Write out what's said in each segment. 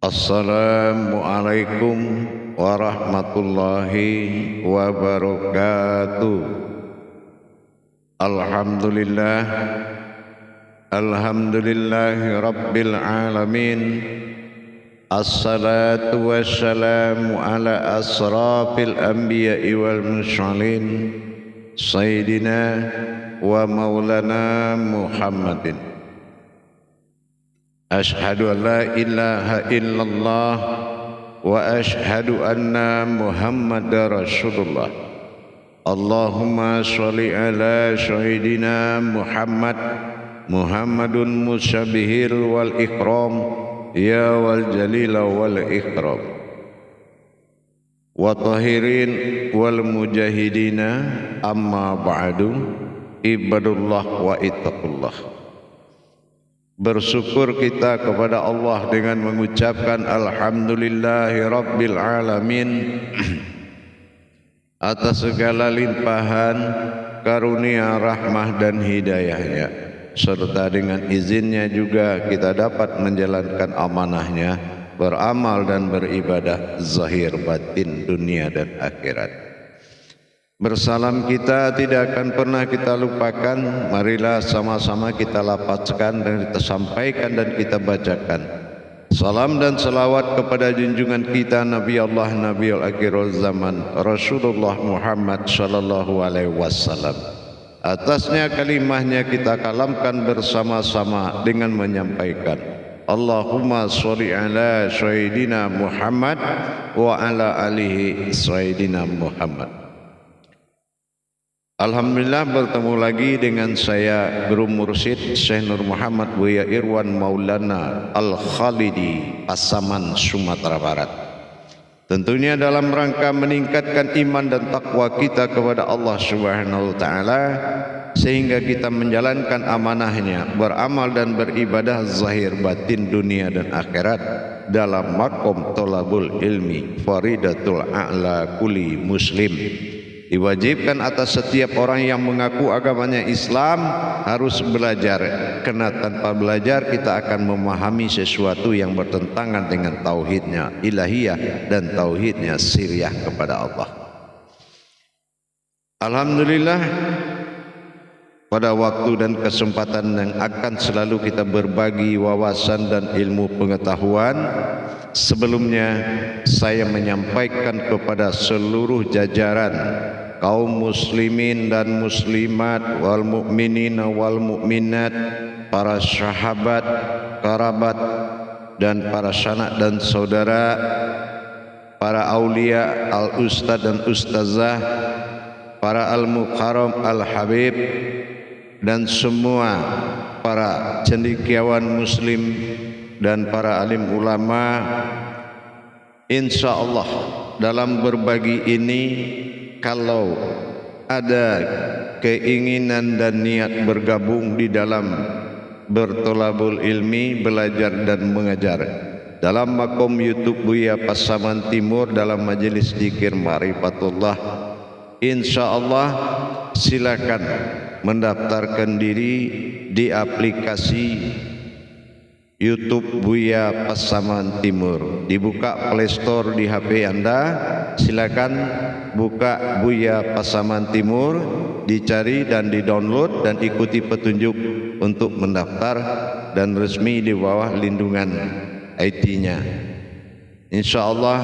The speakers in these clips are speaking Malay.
Assalamualaikum warahmatullahi wabarakatuh. Alhamdulillahi rabbil alamin. Assalatu wassalamu ala asrafil anbiya'i wal mursalin Sayyidina wa maulana Muhammadin. Ashhadu an la ilaha illallah wa ashhadu anna Muhammadar Rasulullah. Allahumma sholli ala Sayyidina Muhammadun musyabihil wal ikram ya wal jalila wal ikram wa tahirin wal mujahidina amma ba'du. Ibadullah wa ittaqullah. Bersyukur kita kepada Allah dengan mengucapkan Alhamdulillahi Rabbil Alamin atas segala limpahan karunia, rahmah dan hidayahnya, serta dengan izinnya juga kita dapat menjalankan amanahnya, beramal dan beribadah zahir batin dunia dan akhirat. Bersalam kita tidak akan pernah kita lupakan. Marilah sama-sama kita lafazkan dan kita sampaikan dan kita bacakan salam dan salawat kepada junjungan kita Nabi Allah Nabiul Akhirul Zaman Rasulullah Muhammad sallallahu alaihi wasallam. Atasnya kalimahnya kita kalamkan bersama-sama dengan menyampaikan Allahumma sholli ala Sayyidina Muhammad wa ala alihi Sayyidina Muhammad. Alhamdulillah bertemu lagi dengan saya Guru Mursyid Syekh Nur Muhammad Buya Irwan Maulana Al-Khalidi, Pasaman, Sumatera Barat. Tentunya dalam rangka meningkatkan iman dan takwa kita kepada Allah Subhanahu wa taala, sehingga kita menjalankan amanahnya, beramal dan beribadah zahir batin dunia dan akhirat dalam makom tolabul ilmi faridatul a'la kulli muslim. Diwajibkan atas setiap orang yang mengaku agamanya Islam harus belajar, karena tanpa belajar kita akan memahami sesuatu yang bertentangan dengan tauhidnya ilahiyah dan tauhidnya siriyah kepada Allah. Alhamdulillah, pada waktu dan kesempatan yang akan selalu kita berbagi wawasan dan ilmu pengetahuan, sebelumnya saya menyampaikan kepada seluruh jajaran kaum muslimin dan muslimat, wal mu'minin wal mu'minat, para sahabat, kerabat dan para sanak dan saudara, para aulia, al ustad dan ustazah, para al mukarram, al habib, dan semua para cendekiawan muslim dan para alim ulama. Insya Allah dalam berbagi ini, kalau ada keinginan dan niat bergabung di dalam bertolabul ilmi, belajar dan mengajar dalam makom YouTube Buya Pasaman Timur dalam majelis zikir Ma'rifatullah, insya Allah silakan mendaftarkan diri di aplikasi YouTube Buya Pasaman Timur. Dibuka Play Store di HP Anda, silakan buka Buya Pasaman Timur, dicari dan di-download dan ikuti petunjuk untuk mendaftar dan resmi di bawah lindungan IT-nya. Insya Allah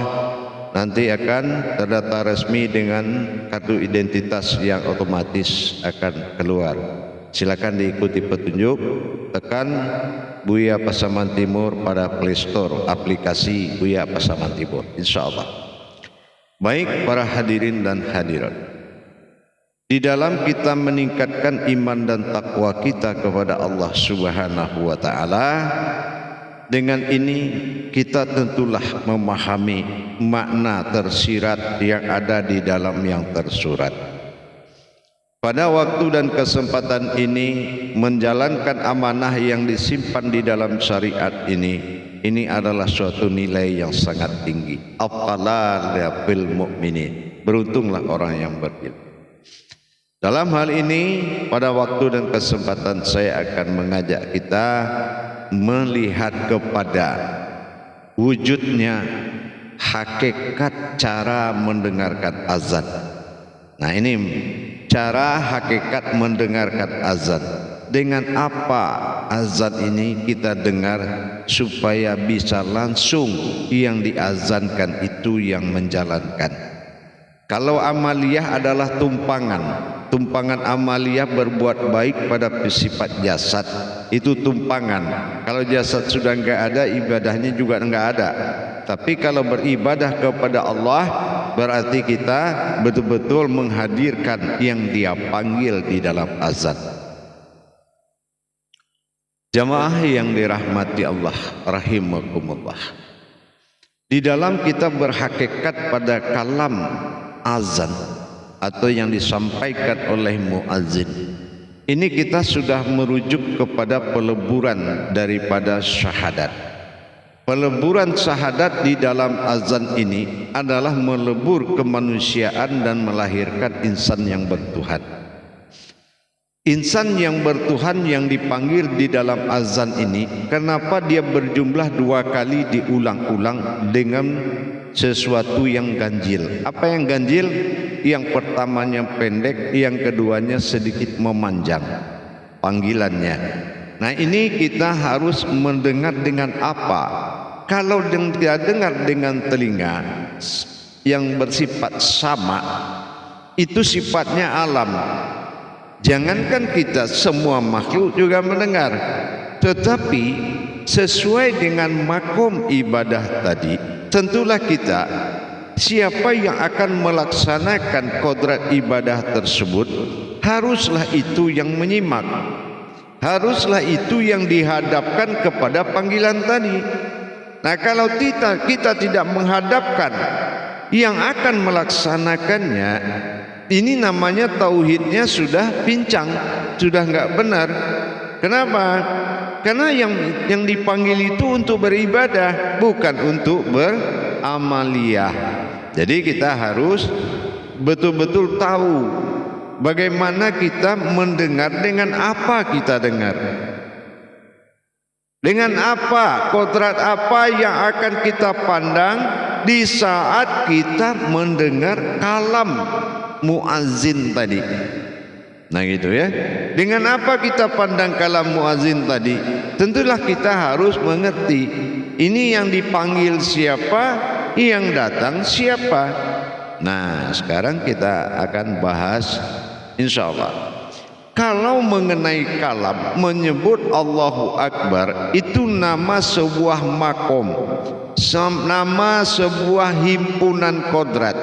nanti akan terdata resmi dengan kartu identitas yang otomatis akan keluar. Silakan diikuti petunjuk, tekan Buya Pasaman Timur pada Play Store aplikasi Buya Pasaman Timur, insya Allah. Baik para hadirin dan hadirat, di dalam kita meningkatkan iman dan takwa kita kepada Allah Subhanahu wa taala, dengan ini kita tentulah memahami makna tersirat yang ada di dalam yang tersurat. Pada waktu dan kesempatan ini, menjalankan amanah yang disimpan di dalam syariat ini adalah suatu nilai yang sangat tinggi. Afdalul bil mu'minin, beruntunglah orang yang berilmu. Dalam hal ini, pada waktu dan kesempatan saya akan mengajak kita melihat kepada wujudnya, hakikat cara mendengarkan azan. Nah ini cara hakikat mendengarkan azan. Dengan apa azan ini kita dengar supaya bisa langsung yang diazankan itu yang menjalankan. Kalau amaliyah adalah tumpangan amaliyah berbuat baik pada sifat jasad, itu tumpangan. Kalau jasad sudah enggak ada, ibadahnya juga enggak ada. Tapi kalau beribadah kepada Allah, berarti kita betul-betul menghadirkan yang Dia panggil di dalam azan. Jamaah yang dirahmati Allah rahimakumullah, di dalam kita berhakikat pada kalam azan atau yang disampaikan oleh muazzin, ini kita sudah merujuk kepada peleburan daripada syahadat. Peleburan syahadat di dalam azan ini adalah melebur kemanusiaan dan melahirkan insan yang bertuhan. Insan yang bertuhan yang dipanggil di dalam azan ini, kenapa dia berjumlah 2 kali diulang-ulang dengan sesuatu yang ganjil? Apa yang ganjil? Yang pertamanya pendek, yang keduanya sedikit memanjang panggilannya. Nah ini kita harus mendengar dengan apa? Kalau dia dengar dengan telinga yang bersifat sama, itu sifatnya alam. Jangankan kita, semua makhluk juga mendengar. Tetapi sesuai dengan makom ibadah tadi, tentulah kita, siapa yang akan melaksanakan kodrat ibadah tersebut, haruslah itu yang menyimak, haruslah itu yang dihadapkan kepada panggilan tadi. Nah kalau kita tidak menghadapkan yang akan melaksanakannya, ini namanya tauhidnya sudah pincang, sudah enggak benar. Kenapa? Karena yang dipanggil itu untuk beribadah, bukan untuk beramaliyah. Jadi kita harus betul-betul tahu bagaimana kita mendengar, dengan apa kita dengar. Dengan apa, kodrat apa yang akan kita pandang di saat kita mendengar kalam muazzin tadi. Nah gitu ya. Dengan apa kita pandang kalam muazzin tadi? Tentulah kita harus mengerti ini yang dipanggil siapa, yang datang siapa. Nah sekarang kita akan bahas insyaallah. Kalau mengenai kalam, menyebut Allahu Akbar itu nama sebuah makom, nama sebuah himpunan kodrat.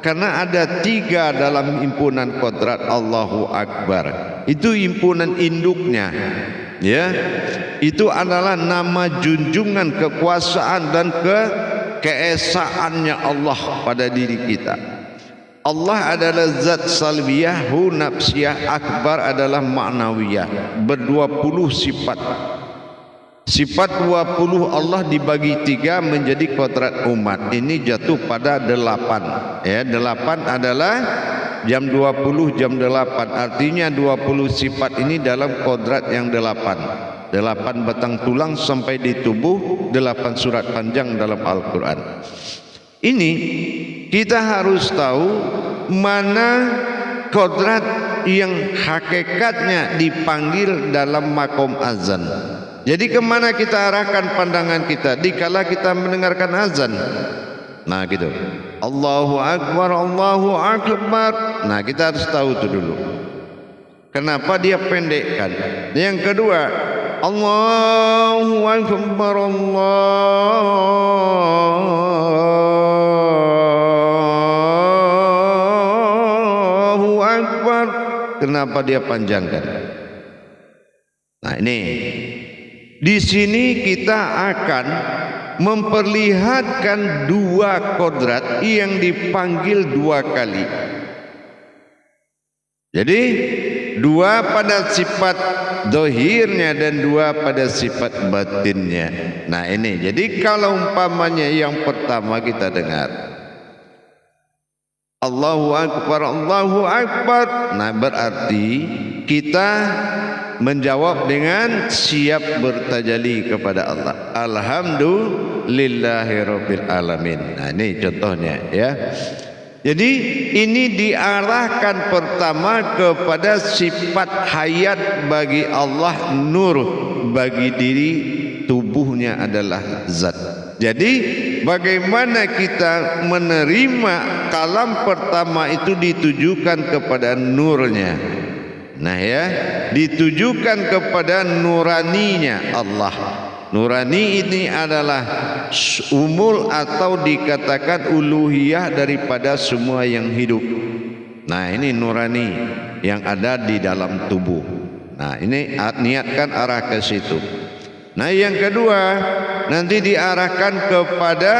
Karena ada 3 dalam himpunan kodrat Allahu Akbar. Itu himpunan induknya, ya. Itu adalah nama junjungan kekuasaan dan keesaannya Allah pada diri kita. Allah adalah zat salbiyah, hu nafsiyah, akbar adalah ma'nawiyah, ber-20 sifat. Sifat 20 Allah dibagi 3 menjadi kodrat umat. Ini jatuh pada 8. Ya, 8 adalah jam 20 jam 8. Artinya 20 sifat ini dalam kodrat yang 8. 8 batang tulang sampai di tubuh, 8 surat panjang dalam Al-Quran. Ini kita harus tahu mana kodrat yang hakikatnya dipanggil dalam makom azan. Jadi kemana kita arahkan pandangan kita dikala kita mendengarkan azan? Nah gitu, Allahu Akbar, Allahu Akbar. Nah kita harus tahu itu dulu. Kenapa dia pendekkan? Yang kedua, Allahu Akbar, Allahu Akbar. Kenapa dia panjangkan? Nah ini, di sini kita akan memperlihatkan 2 kodrat yang dipanggil 2 kali. Jadi 2 pada sifat dohirnya dan 2 pada sifat batinnya. Nah ini, jadi kalau umpamanya yang pertama kita dengar Allahu Akbar, Allahu Akbar. Nah berarti kita menjawab dengan siap bertajalli kepada Allah. Alhamdulillahirabbil alamin. Nah, ini contohnya ya. Jadi ini diarahkan pertama kepada sifat hayat bagi Allah, nur bagi diri, tubuhnya adalah zat. Jadi bagaimana kita menerima kalam pertama itu ditujukan kepada nurnya. Nah ya, ditujukan kepada nuraninya Allah. Nurani ini adalah umul atau dikatakan uluhiyah daripada semua yang hidup. Nah ini nurani yang ada di dalam tubuh. Nah ini niatkan arah ke situ. Nah yang kedua nanti diarahkan kepada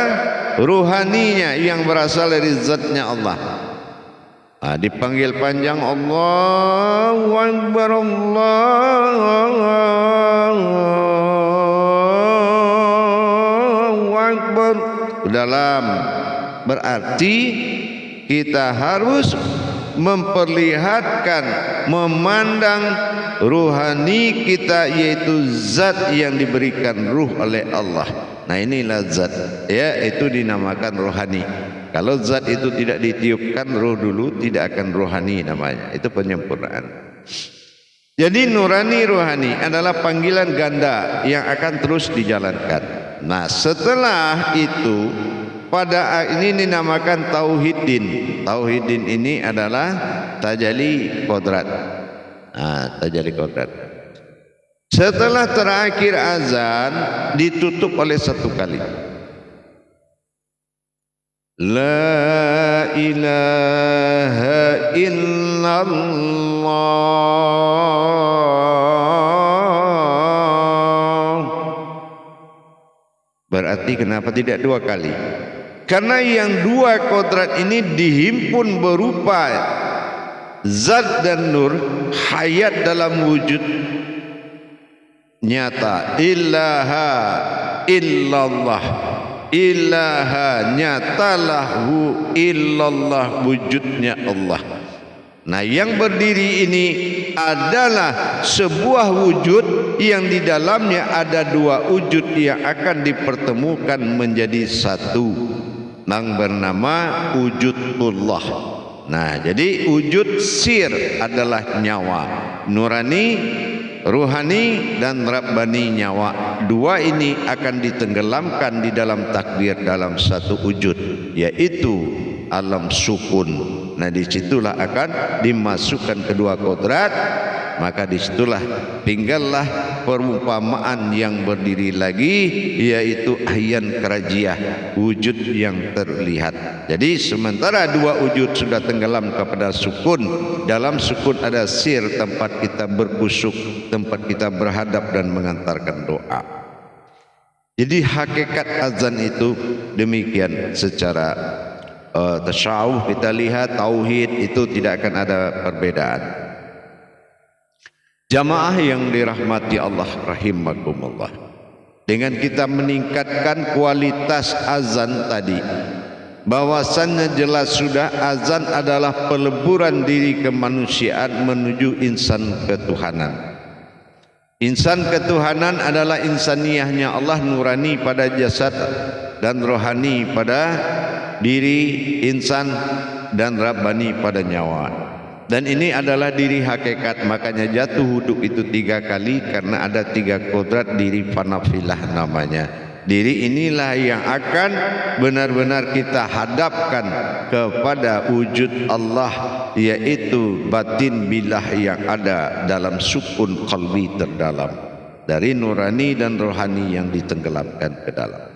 ruhaninya yang berasal dari zatnya Allah. Nah, dipanggil panjang Allahu Akbar, Allahu Akbar dalam, berarti kita harus memperlihatkan, memandang ruhani kita, yaitu zat yang diberikan ruh oleh Allah. Nah inilah zat ya, itu dinamakan rohani. Kalau zat itu tidak ditiupkan ruh dulu, tidak akan rohani namanya. Itu penyempurnaan. Jadi nurani rohani adalah panggilan ganda yang akan terus dijalankan. Nah setelah itu pada ini dinamakan tauhidin. Tauhidin ini adalah tajalli kodrat. Nah, tajalli kodrat. Setelah terakhir azan ditutup oleh satu kali. La ilaha illallah. Berarti kenapa tidak dua kali? Karena yang dua kodrat ini dihimpun berupa zat dan nur, hayat dalam wujud nyata. Ilaha illallah, ilaha nyatalah, hu illallah wujudnya Allah. Nah yang berdiri ini adalah sebuah wujud yang di dalamnya ada dua wujud yang akan dipertemukan menjadi satu, yang bernama wujudullah. Nah jadi wujud sir adalah nyawa, nurani, ruhani dan rabbani nyawa. Dua ini akan ditenggelamkan di dalam takbir dalam satu wujud, yaitu alam sukun. Nah disitulah akan dimasukkan kedua kodrat. Maka disitulah tinggallah perumpamaan yang berdiri lagi, yaitu ahyan kerajiah, wujud yang terlihat. Jadi sementara dua wujud sudah tenggelam kepada sukun, dalam sukun ada sir, tempat kita berkusuk, tempat kita berhadap dan mengantarkan doa. Jadi hakikat azan itu demikian. Secara tasyawuf kita lihat tauhid itu tidak akan ada perbedaan. Jamaah yang dirahmati Allah rahimakumullah, dengan kita meningkatkan kualitas azan tadi, bahwasannya jelas sudah azan adalah peleburan diri kemanusiaan menuju insan ketuhanan. Insan ketuhanan adalah insaniyahnya Allah, nurani pada jasad dan rohani pada diri insan, dan rabbani pada nyawa. Dan ini adalah diri hakikat. Makanya jatuh wudhu itu 3 kali, karena ada 3 kodrat diri fanafilah namanya. Diri inilah yang akan benar-benar kita hadapkan kepada wujud Allah, yaitu batin bilah yang ada dalam sukun qalbi terdalam, dari nurani dan rohani yang ditenggelamkan ke dalam.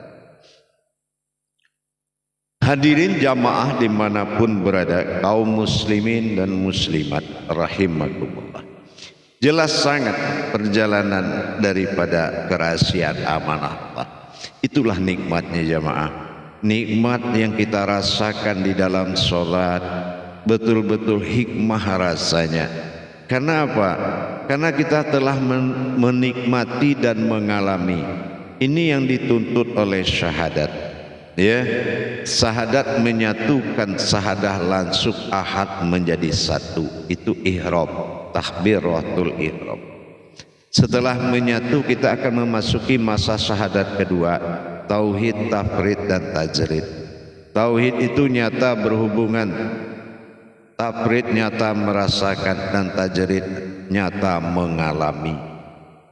Hadirin jamaah dimanapun berada, kaum muslimin dan muslimat rahimakumullah, jelas sangat perjalanan daripada kerahasiaan amanah Allah. Itulah nikmatnya jamaah, nikmat yang kita rasakan di dalam sholat, betul-betul hikmah rasanya. Karena apa? Karena kita telah menikmati dan mengalami. Ini yang dituntut oleh syahadat. Ya, syahadat menyatukan sahadah langsung ahad menjadi satu. Itu ihram, takbiratul ihram. Setelah menyatu kita akan memasuki masa syahadat kedua, tauhid, tafrid dan tajrid. Tauhid itu nyata berhubungan, tafrid nyata merasakan, dan tajrid nyata mengalami.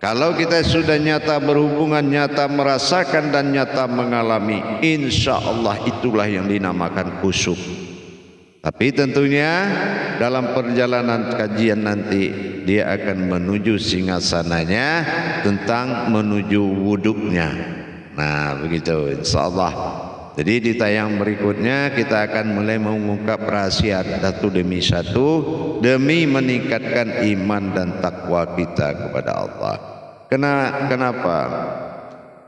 Kalau kita sudah nyata berhubungan, nyata merasakan dan nyata mengalami, insya Allah itulah yang dinamakan khusyuk. Tapi tentunya dalam perjalanan kajian nanti dia akan menuju singgasananya tentang menuju wuduknya. Nah begitu insya Allah. Jadi di tayang berikutnya kita akan mulai mengungkap rahasia satu demi satu demi meningkatkan iman dan takwa kita kepada Allah. Kenapa?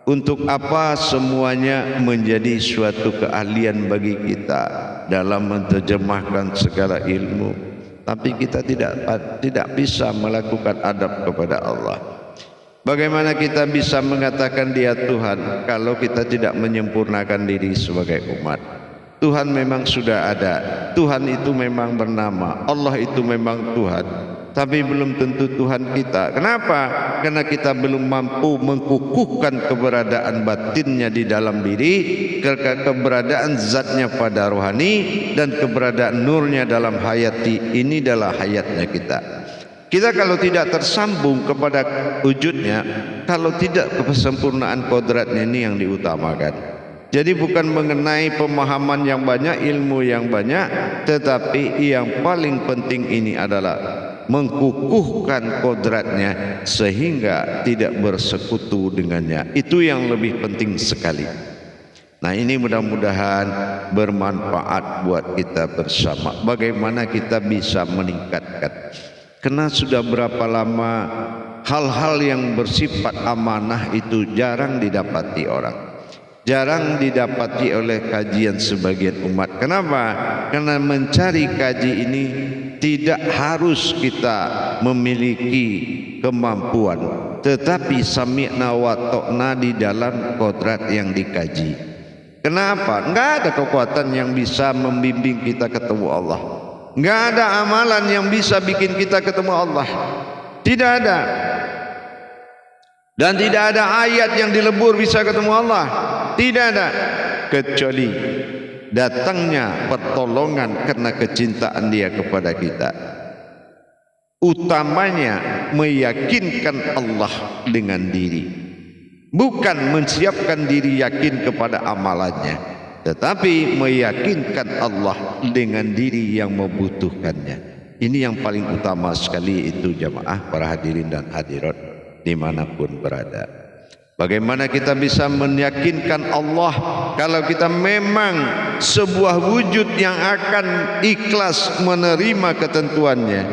Untuk apa semuanya menjadi suatu keahlian bagi kita dalam menerjemahkan segala ilmu, tapi kita tidak bisa melakukan adab kepada Allah. Bagaimana kita bisa mengatakan Dia Tuhan kalau kita tidak menyempurnakan diri sebagai umat? Tuhan memang sudah ada, Tuhan itu memang bernama, Allah itu memang Tuhan, tapi belum tentu Tuhan kita. Kenapa? Karena kita belum mampu mengkukuhkan keberadaan batinnya di dalam diri, keberadaan zatnya pada rohani, dan keberadaan nurnya dalam hayati. Ini adalah hayatnya kita. Kita kalau tidak tersambung kepada wujudnya, kalau tidak kesempurnaan kodratnya, ini yang diutamakan. Jadi bukan mengenai pemahaman yang banyak, ilmu yang banyak, tetapi yang paling penting ini adalah mengkukuhkan kodratnya sehingga tidak bersekutu dengannya. Itu yang lebih penting sekali. Nah ini mudah-mudahan bermanfaat buat kita bersama. Bagaimana kita bisa meningkatkan? Karena sudah berapa lama hal-hal yang bersifat amanah itu jarang didapati orang. Jarang didapati oleh kajian sebagian umat. Kenapa? Karena mencari kaji ini tidak harus kita memiliki kemampuan, tetapi sami'na wa ta'na di dalam kodrat yang dikaji. Kenapa? Enggak ada kekuatan yang bisa membimbing kita ketemu Allah. Enggak ada amalan yang bisa bikin kita ketemu Allah. Tidak ada. Dan tidak ada ayat yang dilebur bisa ketemu Allah. Tidak ada. Kecuali datangnya pertolongan karena kecintaan Dia kepada kita. Utamanya meyakinkan Allah dengan diri, bukan mensiapkan diri yakin kepada amalannya, tetapi meyakinkan Allah dengan diri yang membutuhkannya. Ini yang paling utama sekali itu jamaah para hadirin dan hadirat dimanapun berada. Bagaimana kita bisa meyakinkan Allah kalau kita memang sebuah wujud yang akan ikhlas menerima ketentuannya?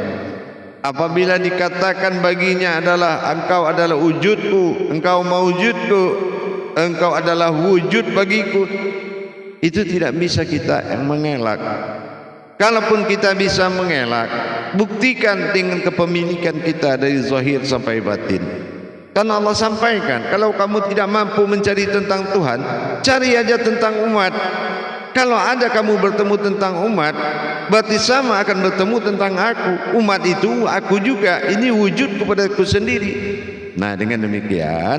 Apabila dikatakan baginya adalah engkau adalah wujudku, engkau mawujudku, engkau adalah wujud bagiku, itu tidak bisa kita mengelak. Kalaupun kita bisa mengelak, buktikan dengan kepemilikan kita dari zahir sampai batin. Karena Allah sampaikan, kalau kamu tidak mampu mencari tentang Tuhan, cari aja tentang umat. Kalau ada kamu bertemu tentang umat, berarti sama akan bertemu tentang aku. Umat itu aku juga, ini wujud kepada aku sendiri. Nah dengan demikian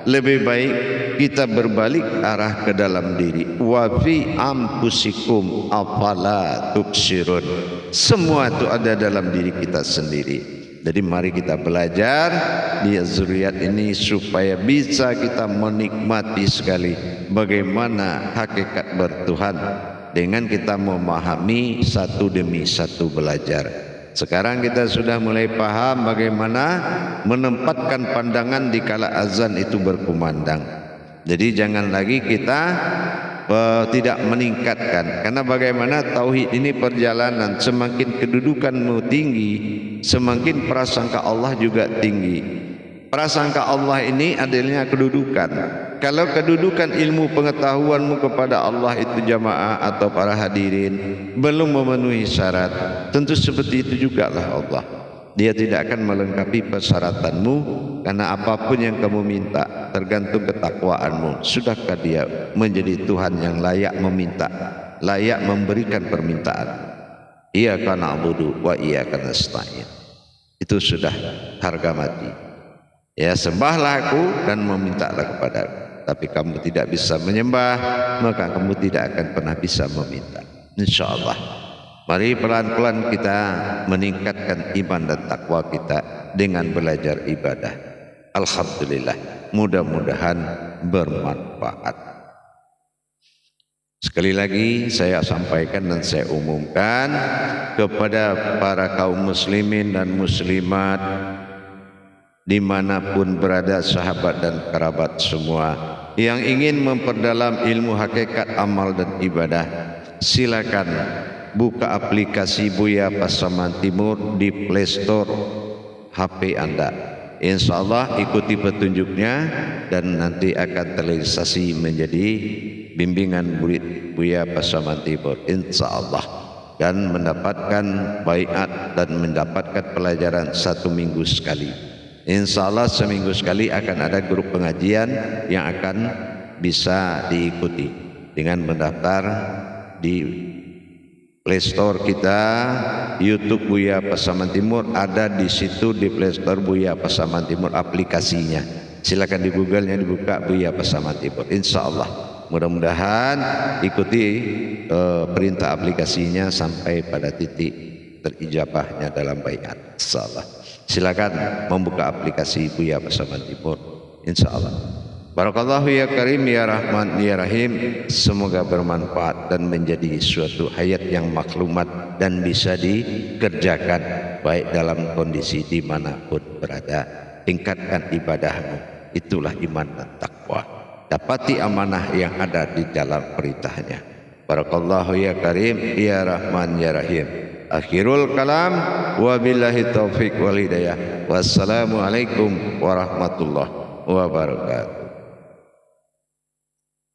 lebih baik kita berbalik arah ke dalam diri. Wa fi anfusikum afala tubsirun. Semua itu ada dalam diri kita sendiri. Jadi mari kita belajar di zuriat ini supaya bisa kita menikmati sekali bagaimana hakikat bertuhan dengan kita memahami satu demi satu belajar. Sekarang kita sudah mulai paham bagaimana menempatkan pandangan di kala azan itu berkumandang. Jadi jangan lagi kita tidak meningkatkan, karena bagaimana tauhid ini perjalanan, semakin kedudukanmu tinggi, semakin prasangka Allah juga tinggi. Prasangka Allah ini adalah kedudukan. Kalau kedudukan ilmu pengetahuanmu kepada Allah itu jamaah atau para hadirin belum memenuhi syarat, tentu seperti itu jugalah Allah. Dia tidak akan melengkapi persyaratanmu, karena apapun yang kamu minta tergantung ketakwaanmu. Sudahkah Dia menjadi Tuhan yang layak meminta, layak memberikan permintaan? Iyyaka na'budu wa iyyaka nasta'in. Itu sudah harga mati. Ya, sembahlah aku dan memintalah kepadaku. Tapi kamu tidak bisa menyembah, maka kamu tidak akan pernah bisa meminta. Insyaallah. Mari pelan-pelan kita meningkatkan iman dan takwa kita dengan belajar ibadah. Alhamdulillah, mudah-mudahan bermanfaat. Sekali lagi saya sampaikan dan saya umumkan kepada para kaum muslimin dan muslimat dimanapun berada, sahabat dan kerabat semua yang ingin memperdalam ilmu hakikat amal dan ibadah, silakan buka aplikasi Buya Pasaman Timur di Play Store HP Anda. Insya Allah ikuti petunjuknya dan nanti akan terrealisasi menjadi bimbingan murid Buya Pasaman Timur, insya Allah, dan mendapatkan baiat dan mendapatkan pelajaran 1 minggu sekali. Insya Allah seminggu sekali akan ada grup pengajian yang akan bisa diikuti dengan mendaftar di Play Store kita, YouTube Buya Pasaman Timur, ada di situ di Play Store Buya Pasaman Timur aplikasinya. Silakan di Google-nya dibuka Buya Pasaman Timur. Insya Allah mudah-mudahan ikuti perintah aplikasinya sampai pada titik terijabahnya dalam baiat. Insya Allah. Silakan membuka aplikasi Buya Pasaman Timur, insya Allah. Barakallahu ya Karim ya Rahman ya Rahim. Semoga bermanfaat dan menjadi suatu hayat yang maklumat dan bisa dikerjakan baik dalam kondisi dimanapun berada. Tingkatkan ibadahmu, itulah iman dan takwa. Dapati amanah yang ada di dalam perintahnya. Barakallahu ya Karim ya Rahman ya Rahim. Akhirul kalam, wabillahi taufiq wal hidayah. Wassalamualaikum warahmatullahi wabarakatuh.